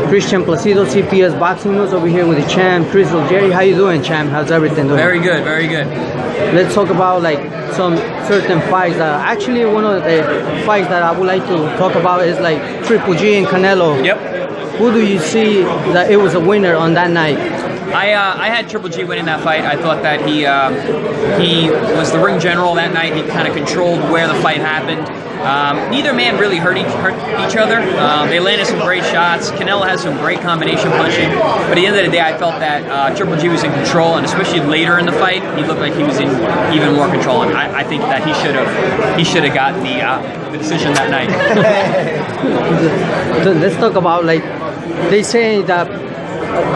Christian Placido, CPS Boxing News, over here with the champ, CRUZ Algieri. How you doing, champ? How's everything doing? Very good, very good. Let's talk about like some certain fights. Actually, one of the fights that I would like to talk about is like Triple G and CANELO. Yep. Who do you see that it was a winner on that night? I had Triple G winning that fight. I thought that he was the ring general that night. He kind of controlled where the fight happened. Neither man really hurt each other. They landed some great shots. CANELO has some great combination punching. But at the end of the day, I felt that Triple G was in control, and especially later in the fight, he looked like he was in even more control. And I think that he should have got the decision that night. Let's talk about, like, they say that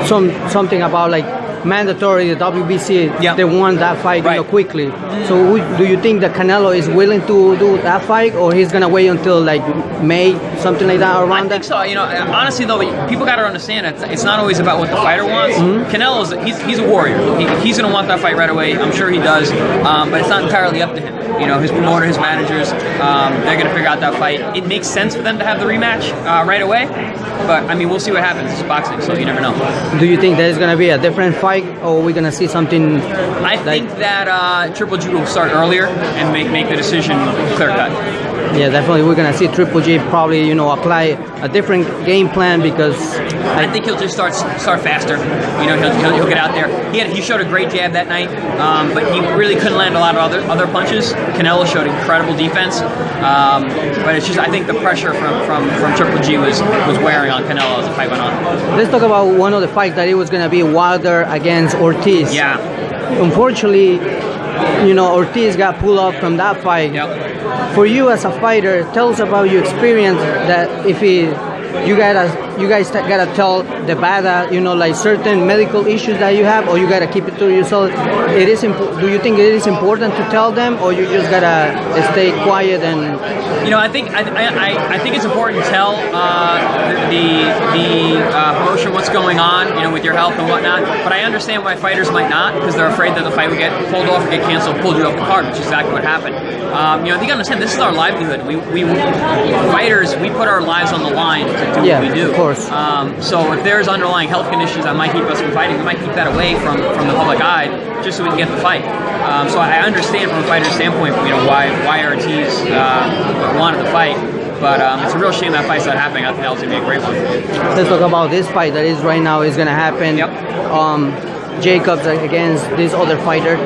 something about like mandatory, the WBC, yeah, they won that fight, right, quickly. So do you think that CANELO is willing to do that fight, or he's gonna wait until like May, something like that, around that? I think so. You know, honestly though, people got to understand that it's not always about what the fighter wants. CANELO's he's a warrior. He's gonna want that fight right away. I'm sure he does. But it's not entirely up to him. You know, his promoter, his managers, they're gonna figure out that fight. It makes sense for them to have the rematch right away. But I mean, we'll see what happens. It's boxing, so you never know. Do you think there's gonna be a different fight, or we're gonna see something? I think that Triple G will start earlier and make the decision clear cut. Yeah, definitely. We're gonna see Triple G probably, you know, apply a different game plan, because I think he'll just start faster. You know, he'll get out there. He showed a great jab that night, but he really couldn't land a lot of other punches. CANELO showed incredible defense, but it's just, I think the pressure from Triple G was wearing on CANELO as the fight went on. Let's talk about one of the fights that it was gonna be Wilder against Ortiz. Yeah. Unfortunately, you know, Ortiz got pulled off from that fight. Yep. For you as a fighter, tell us about your experience, that if you guys gotta tell the VADA, you know, like certain medical issues that you have, or you gotta keep it to yourself. Do you think it is important to tell them, or you just gotta stay quiet and? You know, I think it's important to tell the promotion what's going on, you know, with your health and whatnot. But I understand why fighters might not, because they're afraid that the fight would get pulled off or get canceled, pulled you off the card, which is exactly what happened. You know, you gotta understand, this is our livelihood. We fighters, we put our lives on the line to do what we do. Of course. So if there's underlying health conditions that might keep us from fighting, we might keep that away from the public eye, just so we can get the fight. So I understand from a fighter's standpoint, you know, why Ortiz wanted the fight. But it's a real shame that fight's not happening. I think that was going to be a great one. Let's talk about this fight that is right now is going to happen. Yep. Jacobs against this other fighter.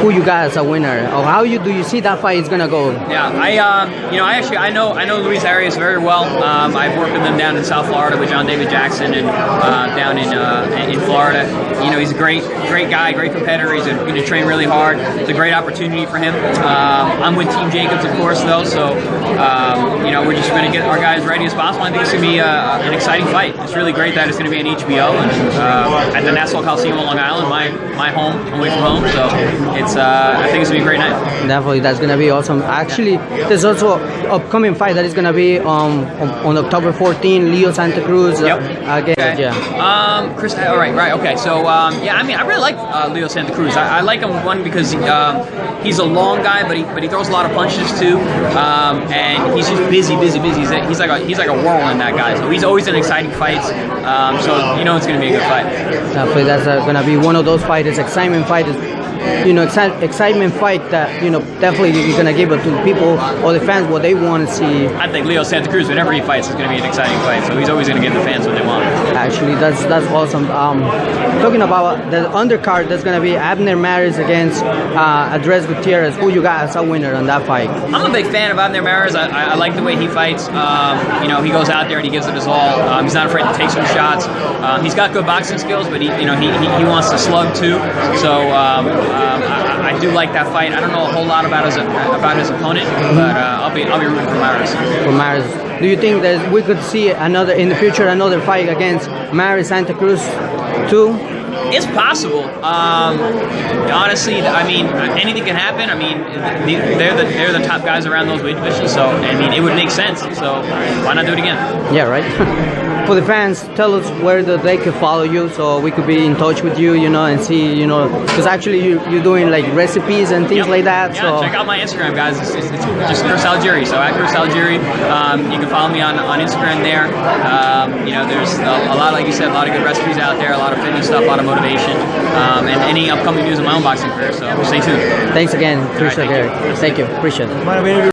Who you got as a winner? Or how do you see that fight is going to go? Yeah, I know Luis Arias very well. I've worked with him down in South Florida with John David Jackson, and down in Florida. You know, he's a great guy, great competitor. He's going to train really hard. It's a great opportunity for him. I'm with Team Jacobs, of course, though. So you know, we're just going to get our guys ready as possible. I think it's going to be an exciting fight. It's really great that it's going to be on HBO and at the Nassau Coliseum on Long Island, my home, away from home. So I think it's going to be a great night. Definitely, that's going to be awesome. Actually, there's also an upcoming fight that is going to be on October 14, Leo Santa Cruz. Yep. Again, okay. Yeah. Chris, all right. Okay. So, yeah, I mean, I really like Leo Santa Cruz. I like him, one, because he's a long guy, but he throws a lot of punches too, and he's just busy. He's like a whirlwind, that guy. So he's always in exciting fights. So you know it's going to be a good fight. Definitely, that's going to be one of those fights. Excitement fight. You know, excitement fight that, you know, definitely you're going to give it to people or the fans what they want to see. I think Leo Santa Cruz, whenever he fights, is going to be an exciting fight. So he's always going to give the fans what they want. Actually, that's awesome. Talking about the undercard, that's going to be Abner Maris against Andres Gutierrez. Who you got as a winner on that fight? I'm a big fan of Abner Maris. I like the way he fights. You know, he goes out there and he gives it his all. He's not afraid to take some shots. He's got good boxing skills, but he wants to slug too. So I do like that fight. I don't know a whole lot about his opponent, but I'll be rooting for Maris. For Maris, do you think that we could see in the future another fight against Maris Santa Cruz too? It's possible. Honestly, I mean, anything can happen. I mean, they're the top guys around those weight divisions, so I mean, it would make sense. So why not do it again? Yeah, right. for the fans, tell us where they can follow you, so we could be in touch with you, you know, and see, you know, because actually you're doing like recipes and things like that. Yeah, so check out my Instagram, guys. It's just CRUZ Algieri. So at CRUZ Algieri, you can follow me on Instagram there. You know, there's a lot, like you said, a lot of good recipes out there, a lot of fitness stuff, a lot of motivation, and any upcoming news in my own boxing career. So stay tuned. Thanks again, All right, Thank you. Appreciate it.